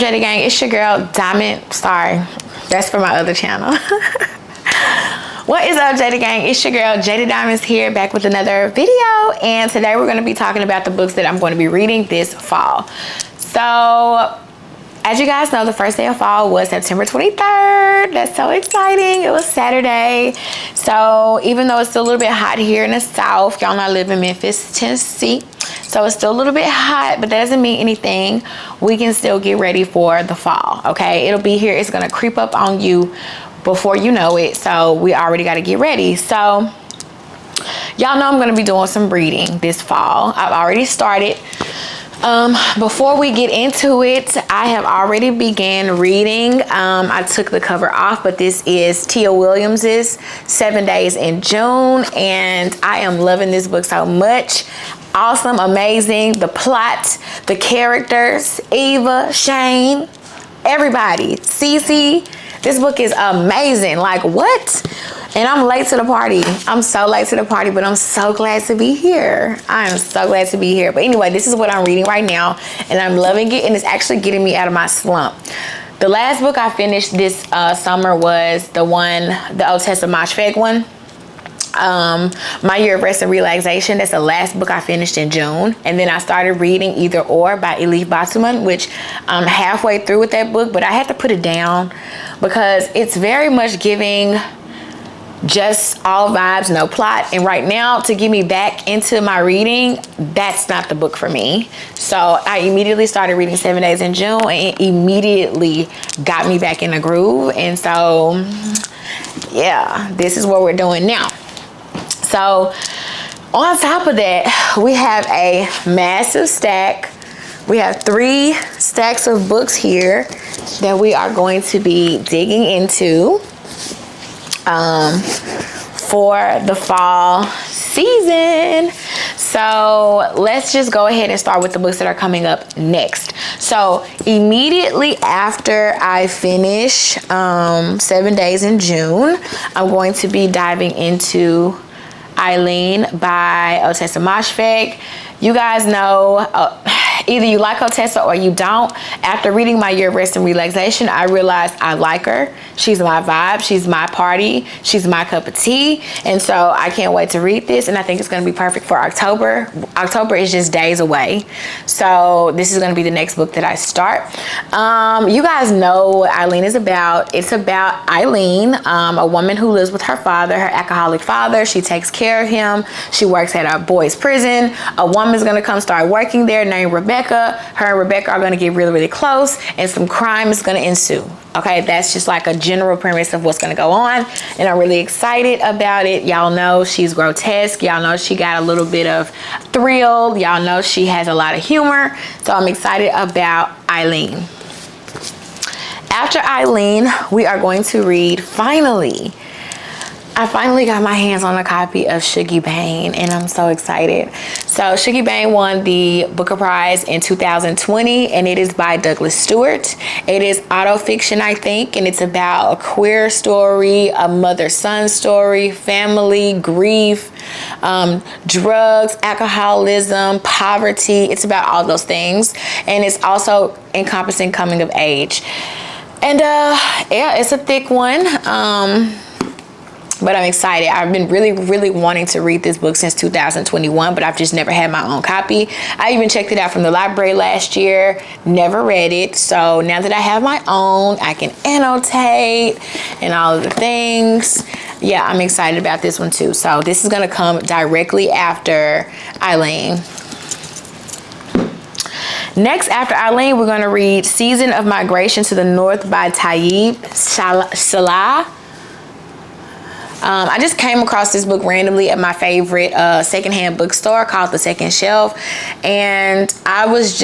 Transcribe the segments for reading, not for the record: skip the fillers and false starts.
Jada Gang? It's your girl, Diamond. Sorry, that's for my other channel. What is up, Jada Gang? It's your girl, Jada Diamonds here, back with another video. And today we're going to be talking about the books that I'm going to be reading this fall. So, as you guys know, the first day of fall was September 23rd. That's so exciting. It was Saturday. So even though it's still a little bit hot here in the South, y'all know I live in Memphis, Tennessee. So it's still a little bit hot, but that doesn't mean anything. We can still get ready for the fall, okay? It'll be here. It's gonna creep up on you before you know it. So we already gotta get ready. So y'all know I'm gonna be doing some reading this fall. I've already started. Before we get into it, I have already began reading. I took the cover off, but this is Tia Williams's 7 Days in June, and I am loving this book so much. Awesome, amazing. The plot, the characters, Eva, Shane, everybody, Cece. This book is amazing. Like, what? And I'm late to the party. I'm so late to the party, but I'm so glad to be here. I am so glad to be here. But anyway, this is what I'm reading right now, and I'm loving it, and it's actually getting me out of my slump. The last book I finished this summer was the Otessa Moshfegh one. My Year of Rest and Relaxation. That's the last book I finished in June. And then I started reading Either Or by Elif Batuman, which I'm halfway through with that book, but I had to put it down because it's very much giving just all vibes, no plot. And right now, to get me back into my reading, that's not the book for me. So I immediately started reading 7 Days in June, and it immediately got me back in the groove. And so, yeah, this is what we're doing now. So on top of that, we have a massive stack. We have 3 stacks of books here that we are going to be digging into for the fall season. So let's just go ahead and start with the books that are coming up next. So immediately after I finish 7 Days in June, I'm going to be diving into Eileen by Otessa Moshfegh. You guys know, either you like Otessa or you don't. After reading My Year of Rest and Relaxation, I realized I like her. She's my vibe. She's my party. She's my cup of tea. And so I can't wait to read this, and I think it's going to be perfect for October. October is just days away. So this is going to be the next book that I start. You guys know what Eileen is about. It's about Eileen, a woman who lives with her father, her alcoholic father. She takes care of him. She works at a boys' prison. A woman's going to come start working there named Rebecca. Her and Rebecca are going to get really, really close, and some crime is going to ensue. Okay, that's just like a general premise of what's going to go on, and I'm really excited about it. Y'all know she's grotesque. Y'all know she got a little bit of thrill. Y'all know she has a lot of humor, so I'm excited about Eileen. After Eileen, we are going to read, I finally got my hands on a copy of Shiggy Pain, and I'm so excited. So Shiggy Pain won the Booker Prize in 2020, and it is by Douglas Stewart. It is autofiction, I think, and it's about a queer story, a mother-son story, family, grief, drugs, alcoholism, poverty. It's about all those things, and it's also encompassing coming of age. And yeah, it's a thick one. But I'm excited. I've been really, really wanting to read this book since 2021, but I've just never had my own copy. I even checked it out from the library last year, never read it. So now that I have my own, I can annotate and all of the things. Yeah, I'm excited about this one too. So this is gonna come directly after Eileen. Next, after Eileen, we're gonna read Season of Migration to the North by Taib Salah. I just came across this book randomly at my favorite secondhand bookstore called The Second Shelf, and I was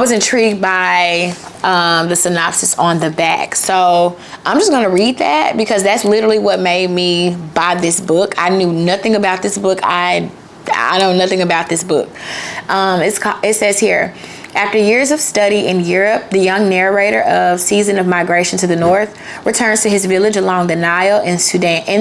intrigued by the synopsis on the back. So I'm just gonna read that because that's literally what made me buy this book. I knew nothing about this book. I know nothing about this book. It says here, After years of study in Europe, the young narrator of Season of Migration to the North returns to his village along the Nile in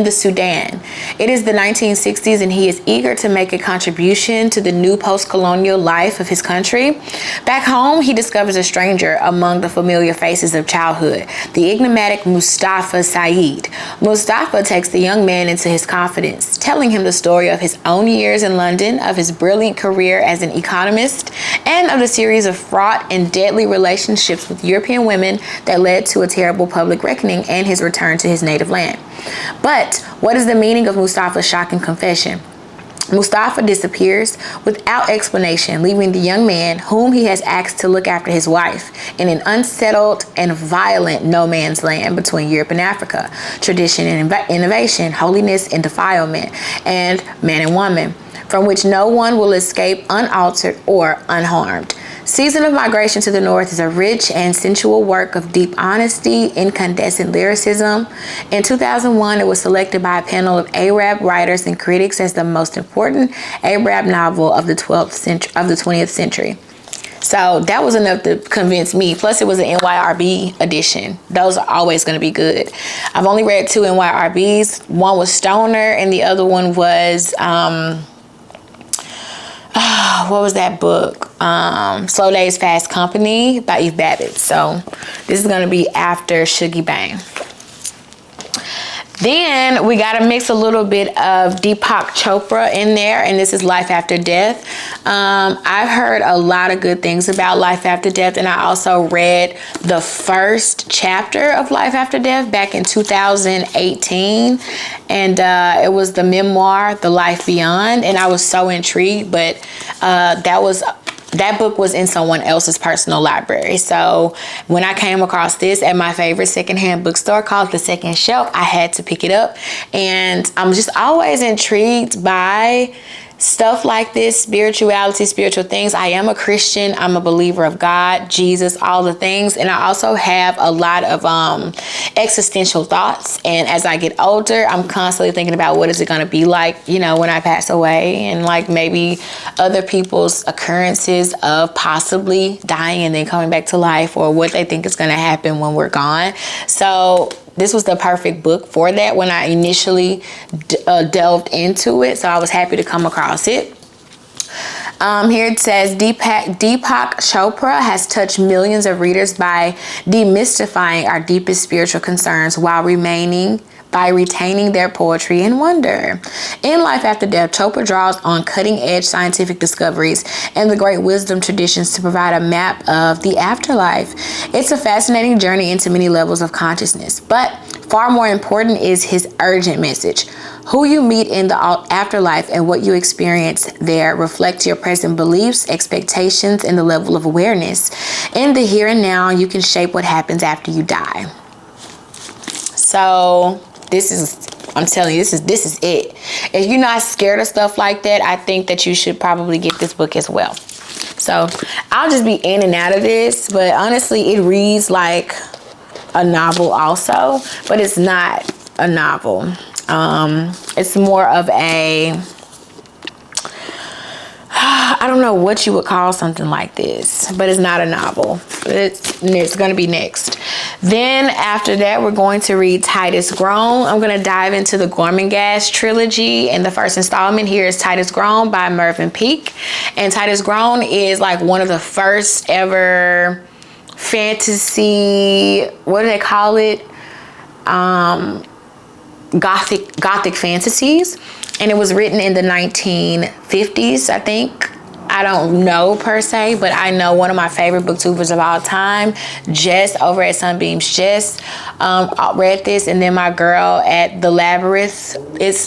the Sudan. It is the 1960s and he is eager to make a contribution to the new post-colonial life of his country. Back home, he discovers a stranger among the familiar faces of childhood, the enigmatic Mustafa Saeed. Mustafa takes the young man into his confidence, telling him the story of his own years in London, of his brilliant career as an economist, and of the series of fraught and deadly relationships with European women that led to a terrible public reckoning and his return to his native land. But what is the meaning of Mustafa's shocking confession? Mustafa disappears without explanation, leaving the young man, whom he has asked to look after his wife, in an unsettled and violent no man's land between Europe and Africa, tradition and innovation, holiness and defilement, and man and woman, from which no one will escape unaltered or unharmed. Season of Migration to the North is a rich and sensual work of deep honesty, incandescent lyricism. In 2001, it was selected by a panel of Arab writers and critics as the most important Arab novel of the 20th century. So that was enough to convince me. Plus, it was an NYRB edition. Those are always going to be good. I've only read 2 NYRBs. One was Stoner, and the other one was what was that book? Slow Days, Fast Company by Eve Babbitt. So this is going to be after Shiggy Pain. Then we got to mix a little bit of Deepak Chopra in there, and this is Life After Death. I've heard a lot of good things about Life After Death, and I also read the first chapter of Life After Death back in 2018, and it was the memoir, The Life Beyond, and I was so intrigued, but that book was in someone else's personal library. So when I came across this at my favorite secondhand bookstore called The Second Shelf, I had to pick it up. And I'm just always intrigued by stuff like this, spirituality, spiritual things. I am a Christian. I'm a believer of God, Jesus, all the things. And I also have a lot of existential thoughts. And as I get older, I'm constantly thinking about what is it going to be like, you know, when I pass away, and like maybe other people's occurrences of possibly dying and then coming back to life, or what they think is going to happen when we're gone. So this was the perfect book for that when I initially delved into it. So I was happy to come across it. Here it says Deepak Chopra has touched millions of readers by demystifying our deepest spiritual concerns while retaining their poetry and wonder. In Life After Death, Chopra draws on cutting-edge scientific discoveries and the great wisdom traditions to provide a map of the afterlife. It's a fascinating journey into many levels of consciousness, but far more important is his urgent message. Who you meet in the afterlife and what you experience there reflect your present beliefs, expectations, and the level of awareness. In the here and now, you can shape what happens after you die. So I'm telling you, this is it. If you're not scared of stuff like that, I think that you should probably get this book as well. So I'll just be in and out of this, but honestly, it reads like a novel also, but it's not a novel. It's more of a, I don't know what you would call something like this, but it's not a novel. It's going to be next. Then after that, we're going to read Titus Grown. I'm going to dive into the Gormenghast trilogy, and the first installment here is Titus Grown by Mervyn Peake. And Titus Grown is like one of the first ever fantasy, what do they call it? Gothic fantasies, and it was written in the 1950s, I think. I don't know per se, but I know one of my favorite booktubers of all time, Jess over at Sunbeams Jess, read this, and then my girl at the Labyrinth,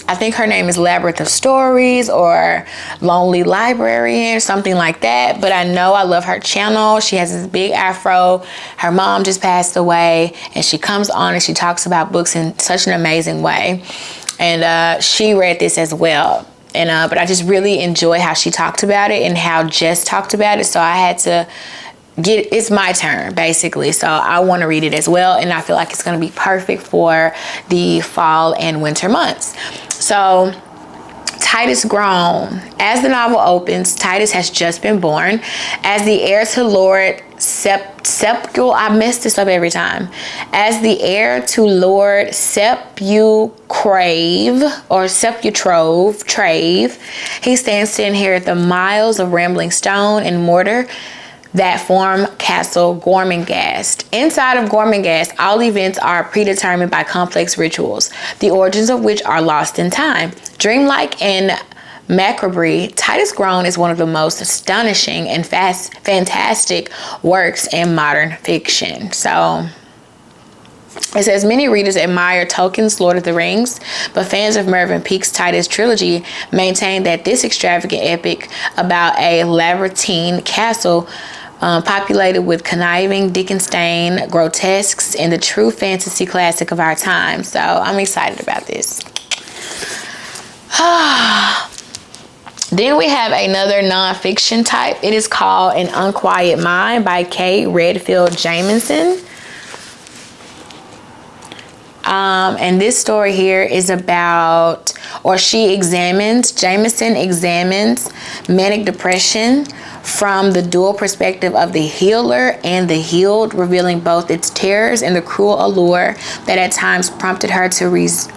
I think her name is Labyrinth of Stories or Lonely Librarian, something like that. But I know I love her channel. She has this big afro. Her mom just passed away, and she comes on and she talks about books in such an amazing way. And she read this as well. And but I just really enjoy how she talked about it and how Jess talked about it. So I had to it's my turn basically. So I want to read it as well. And I feel like it's going to be perfect for the fall and winter months. So Titus Grown. As the novel opens, Titus has just been born. As the heir to Lord I mess this up every time. As the heir to Lord Trave, he stands to inherit the miles of rambling stone and mortar that form Castle Gormenghast. Inside of Gormenghast, all events are predetermined by complex rituals, the origins of which are lost in time. Dreamlike and macabre, Titus Grown is one of the most astonishing and fantastic works in modern fiction. So it says many readers admire Tolkien's Lord of the Rings, but fans of Mervyn Peake's Titus trilogy maintain that this extravagant epic about a labyrinthine castle populated with conniving Dickenstein grotesques and the true fantasy classic of our time. So I'm excited about this. Then we have another nonfiction type. It is called An Unquiet Mine by Kay Redfield Jamison. And this story here is about, Jamison examines manic depression from the dual perspective of the healer and the healed, revealing both its terrors and the cruel allure that at times prompted her to resist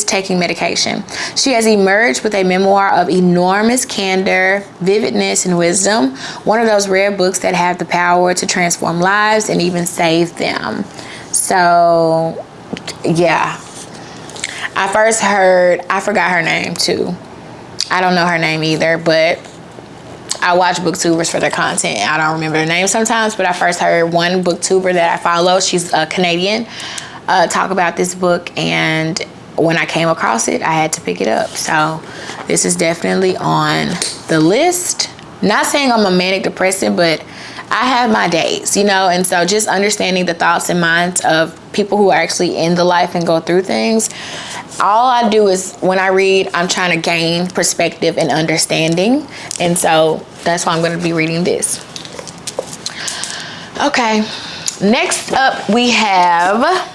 taking medication. She has emerged with a memoir of enormous candor, vividness, and wisdom. One of those rare books that have the power to transform lives and even save them. So, yeah. I forgot her name too. I don't know her name either, but I watch booktubers for their content. I don't remember the name sometimes, but I first heard one booktuber that I follow. She's a Canadian. Talk about this book, and when I came across it, I had to pick it up. So this is definitely on the list. Not saying I'm a manic depressive, but I have my days, and so just understanding the thoughts and minds of people who are actually in the life and go through things. All I do is when I read, I'm trying to gain perspective and understanding, and so that's why I'm going to be reading this. Okay, next up we have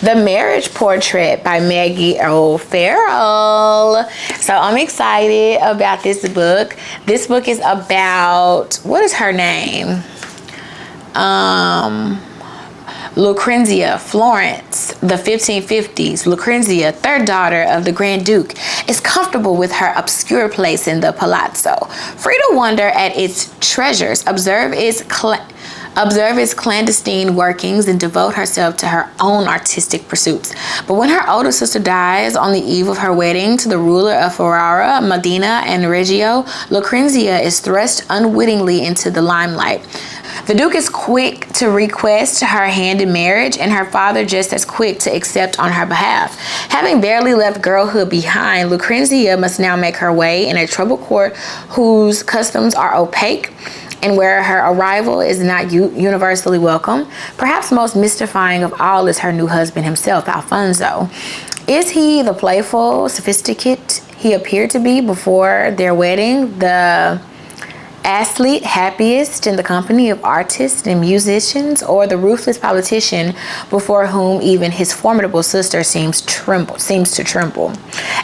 The Marriage Portrait by Maggie O'Farrell. So I'm excited about this book. This book is about, what is her name? Lucrezia Florence, the 1550s. Lucrezia, third daughter of the Grand Duke, is comfortable with her obscure place in the palazzo, free to wonder at its treasures, observe its clandestine workings, and devote herself to her own artistic pursuits. But when her older sister dies on the eve of her wedding to the ruler of Ferrara, Modena, and Reggio, Lucrezia is thrust unwittingly into the limelight. The Duke is quick to request her hand in marriage, and her father just as quick to accept on her behalf. Having barely left girlhood behind, Lucrezia must now make her way in a troubled court whose customs are opaque, and where her arrival is not universally welcome. Perhaps most mystifying of all is her new husband himself, Alfonso. Is he the playful, sophisticate he appeared to be before their wedding, the athlete happiest in the company of artists and musicians, or the ruthless politician before whom even his formidable sister seems to tremble?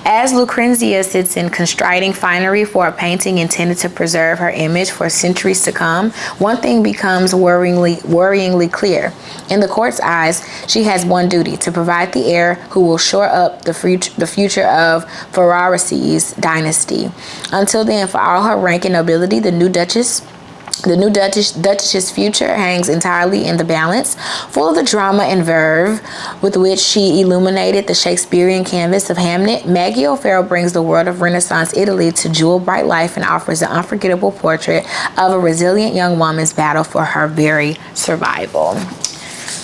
As Lucrezia sits in constraining finery for a painting intended to preserve her image for centuries to come, one thing becomes worryingly clear. In the court's eyes, she has one duty: to provide the heir who will shore up the future of Ferrara's dynasty. Until then, for all her rank and nobility, the new Duchess's future hangs entirely in the balance. Full of the drama and verve with which she illuminated the Shakespearean canvas of Hamlet, Maggie O'Farrell brings the world of Renaissance Italy to jewel-bright life and offers an unforgettable portrait of a resilient young woman's battle for her very survival.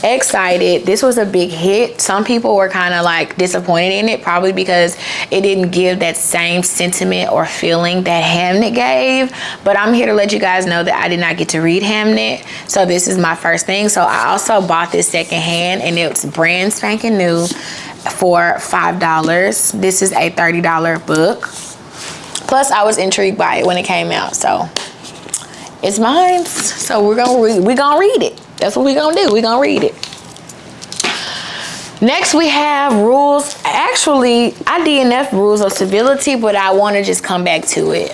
Excited. This was a big hit. Some people were kind of like disappointed in it, probably because it didn't give that same sentiment or feeling that Hamlet gave. But I'm here to let you guys know that I did not get to read Hamlet, so this is my first thing. So I also bought this secondhand, and it's brand spanking new for $5. This is a $30 book. Plus, I was intrigued by it when it came out, so it's mine. So we're gonna read it. That's what we're gonna do. We're gonna read it. Next we have rules. Actually, I DNF rules of civility, but I want to just come back to it.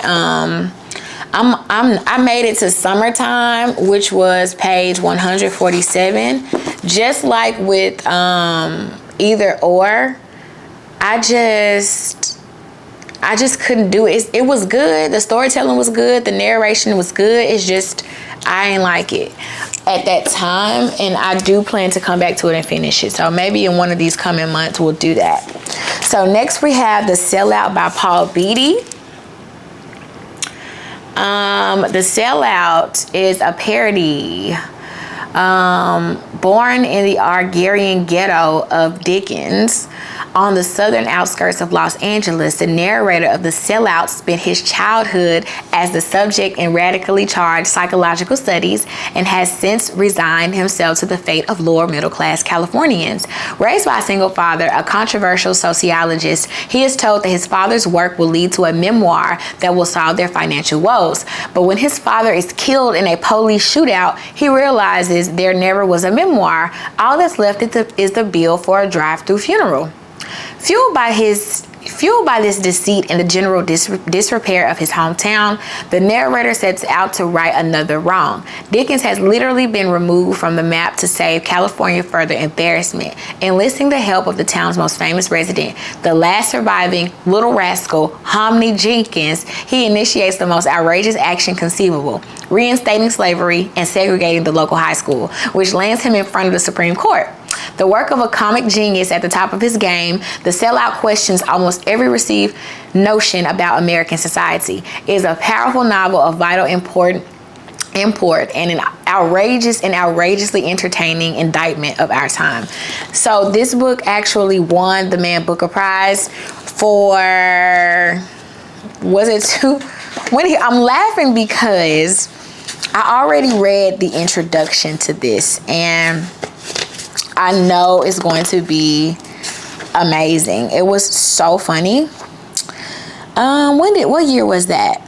I made it to summertime, which was page 147. Just like with either or, I just couldn't do it. It was good. The storytelling was good. The narration was good. It's just I ain't like it at that time, and I do plan to come back to it and finish it. So maybe in one of these coming months we'll do that. So next we have The Sellout by Paul Beatty. The Sellout is a parody. Born in the Algerian ghetto of Dickens, on the southern outskirts of Los Angeles, the narrator of The Sellout spent his childhood as the subject in radically charged psychological studies and has since resigned himself to the fate of lower middle class Californians. Raised by a single father, a controversial sociologist, he is told that his father's work will lead to a memoir that will solve their financial woes. But when his father is killed in a police shootout, he realizes there never was a memoir. All that's left is the bill for a drive-through funeral. Fueled by this deceit and the general disrepair of his hometown, the narrator sets out to right another wrong. Dickens has literally been removed from the map to save California further embarrassment. Enlisting the help of the town's most famous resident, the last surviving little rascal, Hominy Jenkins, he initiates the most outrageous action conceivable, reinstating slavery and segregating the local high school, which lands him in front of the Supreme Court. The work of a comic genius at the top of his game, The Sellout questions almost every received notion about American society. It is a powerful novel of vital import and an outrageously entertaining indictment of our time. So this book actually won the Man Booker Prize for, was it two? I'm laughing because I already read the introduction to this, and I know it's going to be amazing. It was so funny. What year was that?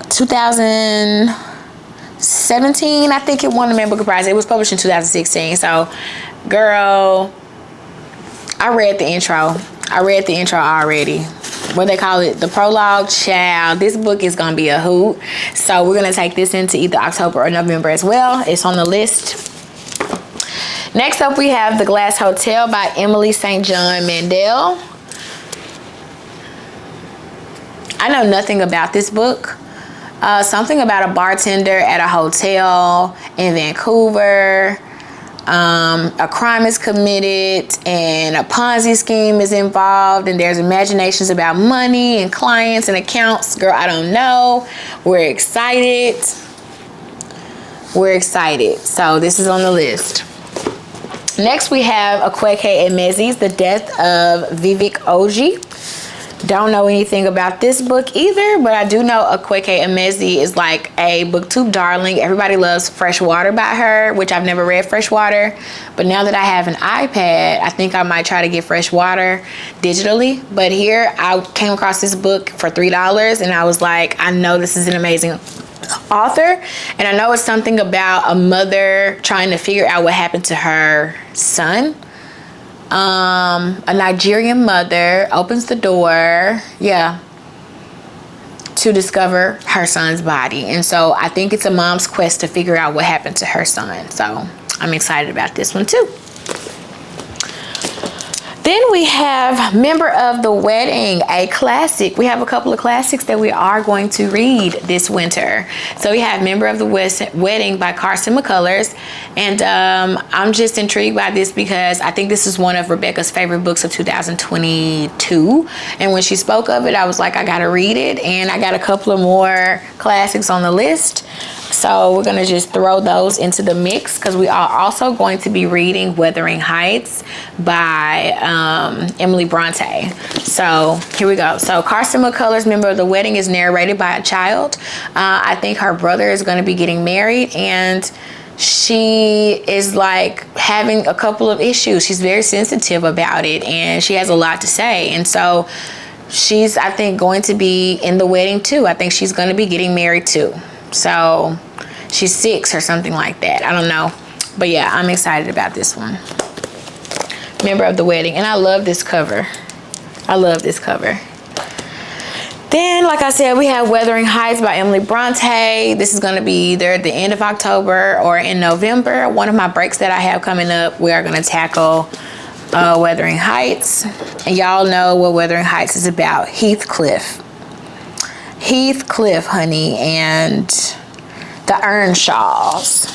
2017, I think it won the Man Booker Prize. It was published in 2016. So, girl, I read the intro already. What they call it, the prologue. Child, this book is gonna be a hoot. So we're gonna take this into either October or November as well. It's on the list. Next up, we have The Glass Hotel by Emily St. John Mandel. I know nothing about this book. Something about a bartender at a hotel in Vancouver. A crime is committed and a Ponzi scheme is involved, and there's imaginations about money and clients and accounts. Girl, I don't know. We're excited. So this is on the list. Next, we have Aque and Missy's The Death of Vivek Oji. Don't know anything about this book either, but I do know Aque and Missy is like a Booktube darling. Everybody loves Fresh Water by her, which I've never read Fresh Water. But now that I have an iPad, I think I might try to get Fresh Water digitally. But here, I came across this book for $3, and I was like, I know this is an amazing author, and I know it's something about a mother trying to figure out what happened to her son. A Nigerian mother opens the door, to discover her son's body. And so I think it's a mom's quest to figure out what happened to her son. So I'm excited about this one too. Then we have Member of the Wedding, a classic. We have a couple of classics that we are going to read this winter. So we have Member of the Wedding by Carson McCullers. And I'm just intrigued by this because I think this is one of Rebecca's favorite books of 2022. And when she spoke of it, I was like, I gotta read it. And I got a couple of more classics on the list. So we're going to just throw those into the mix because we are also going to be reading Wuthering Heights by Emily Bronte. So here we go. So Carson McCullers' Member of the Wedding is narrated by a child. I think her brother is going to be getting married, and she is like having a couple of issues. She's very sensitive about it, and she has a lot to say. And so she's, I think, going to be in the wedding too. I think she's going to be getting married too. So she's 6 or something like that. I don't know. But yeah, I'm excited about this one. Member of the Wedding. And I love this cover. I love this cover. Then, like I said, we have Wuthering Heights by Emily Bronte. This is going to be either at the end of October or in November. One of my breaks that I have coming up, we are going to tackle Wuthering Heights. And y'all know what Wuthering Heights is about. Heathcliff. Heathcliff, honey, and the Earnshaws.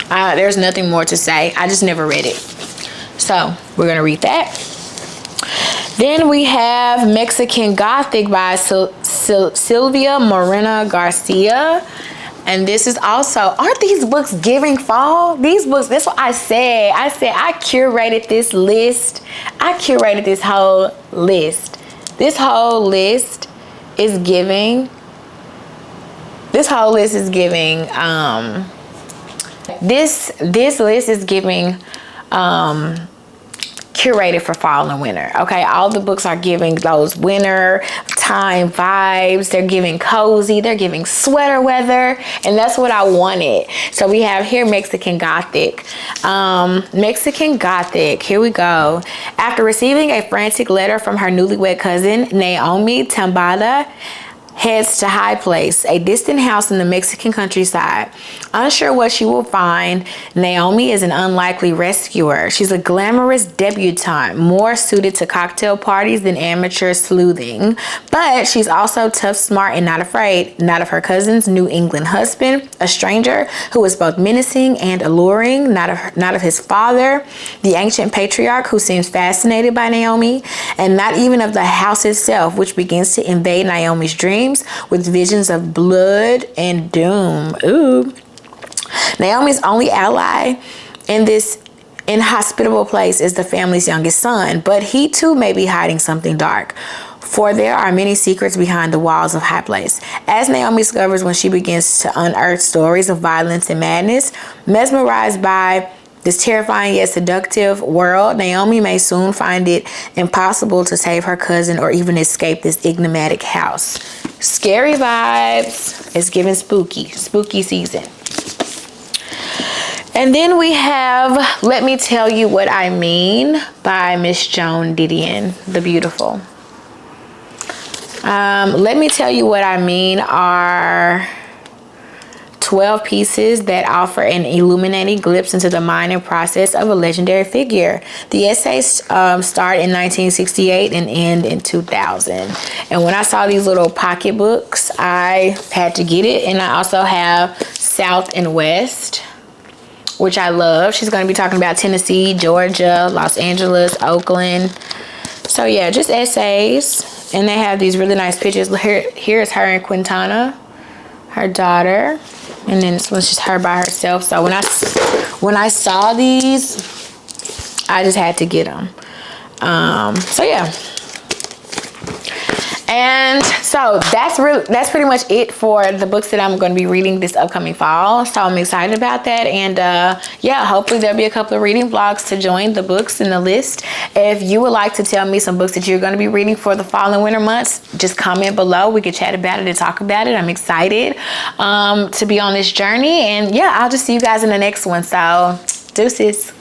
There's nothing more to say. I just never read it. So we're going to read that. Then we have Mexican Gothic by Sylvia Morena Garcia. And this is also, aren't these books giving fall? These books, that's what I said. I curated this list. I curated this whole list. This whole list is giving, this list is giving curated for fall and winter. Okay, all the books are giving those winter time vibes. They're giving cozy, they're giving sweater weather, and that's what I wanted. So we have here Mexican Gothic. Mexican Gothic, here we go. After receiving a frantic letter from her newlywed cousin Naomi Tambada heads to High Place, a distant house in the Mexican countryside. Unsure what she will find, Naomi is an unlikely rescuer. She's a glamorous debutante, more suited to cocktail parties than amateur sleuthing. But she's also tough, smart, and not afraid. Not of her cousin's New England husband, a stranger who is both menacing and alluring. Not of his father, the ancient patriarch who seems fascinated by Naomi. And not even of the house itself, which begins to invade Naomi's dreams with visions of blood and doom. Ooh. Naomi's only ally in this inhospitable place is the family's youngest son, but he too may be hiding something dark, for there are many secrets behind the walls of High Place. As Naomi discovers when she begins to unearth stories of violence and madness, mesmerized by this terrifying yet seductive world, Naomi may soon find it impossible to save her cousin or even escape this enigmatic house. Scary vibes. It's giving spooky season. And then we have Let Me Tell You What I Mean by Miss Joan Didion, the beautiful. Let Me Tell You What I Mean are 12 pieces that offer an illuminating glimpse into the mind and process of a legendary figure. The essays start in 1968 and end in 2000. And when I saw these little pocketbooks, I had to get it. And I also have South and West, which I love. She's going to be talking about Tennessee, Georgia, Los Angeles, Oakland. So yeah, just essays. And they have these really nice pictures. Here's her and Quintana, her daughter. And then this one's just her by herself. So when I saw these, I just had to get them. So yeah. And so that's pretty much it for the books that I'm going to be reading this upcoming fall. So I'm excited about that. And yeah, hopefully there'll be a couple of reading vlogs to join the books in the list. If you would like to tell me some books that you're going to be reading for the fall and winter months, just comment below. We can chat about it and talk about it. I'm excited to be on this journey. And yeah, I'll just see you guys in the next one. So deuces.